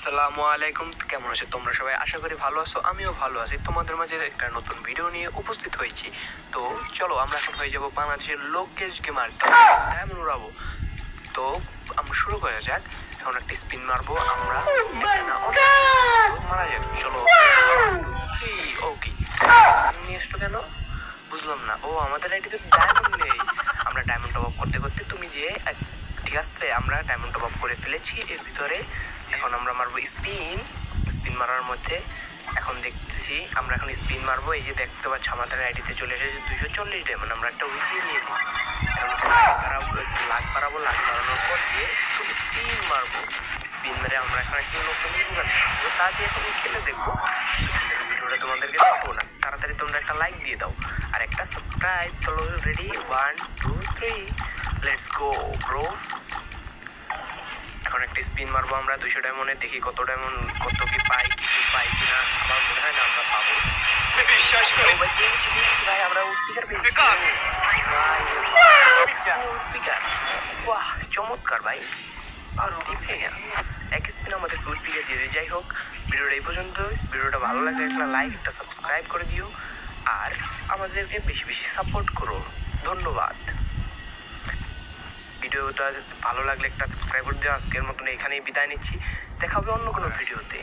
আসসালামু আলাইকুম, কেমন আছো তোমরা সবাই? আশা করি ভালো আছো, আমিও ভালো আছি। তোমাদের মাঝে একটা নতুন ভিডিও নিয়ে উপস্থিত হয়েছি। তো চলো আমরা এখন হয়ে যাব বাংলাদেশের লোকেশ গেমার, ডায়মন্ড উড়াবো। তো আমরা শুরু করা যাক। এখন একটা স্পিন মারবো আমরা, মারা যাক। চলো ওকে, নিয়ে আসলো কেন বুঝলাম না। ও আমাদের আইডিতে ডায়মন্ড নেই। আমরা ডায়মন্ড টপ আপ করতে করতে তুমি যে ঠিক আছে, আমরা ডায়মন্ড টপ আপ করে ফেলেছি এর ভিতরে। এখন আমরা মারবো স্পিন মারার মধ্যে। এখন দেখতেছি আমরা এখন স্পিন মারবো। এই যে দেখতে পাচ্ছ আমাদের আইডিতে চলে এসেছে 240 ডায়মন্ড। আমরা একটা উইকলি নিয়ে নিয়েছি। লাখ বাড়াবো, লাখ বাড়ানোর পর দিয়ে স্পিন মারবো। স্পিন মেরে আমরা এখন একটা নতুন তা দিয়ে এখন খেলে দেখবো। ভিডিওটা তোমাদেরকে দেখবো না, তাড়াতাড়ি তোমরা একটা লাইক দিয়ে দাও আর একটা সাবস্ক্রাইব। চলো রেডি, 1 2 3 লেটস গো ব্রো। এখন একটা স্পিন মারবো আমরা 200 ডায়মন্ডে। দেখি কত ডায়মন্ড, কত কি পাই, কিছু পাই কিনা। আমার মনে হয় না আমরা পাবো। বিশ্বাস করি ভাই, পেয়েছি ভাই, আমরা উৎপিকার পেয়েছি ভাই। বাহ চমৎকার ভাই, আর দিবে এক স্পিন আমাদের ফুড পিকে দিয়ে দিই। যাই হোক, ভিডিওটা এই পর্যন্ত। ভিডিওটা ভালো লাগলে একটা লাইক, একটা সাবস্ক্রাইব করে দিও আর আমাদেরকে বেশি বেশি সাপোর্ট করো। ধন্যবাদ। ভিডিওটা ভালো লাগলে একটা সাবস্ক্রাইব করে দিও। আজকের মতন এখানেই বিদায় নিচ্ছি, দেখা হবে অন্য কোনো ভিডিওতে।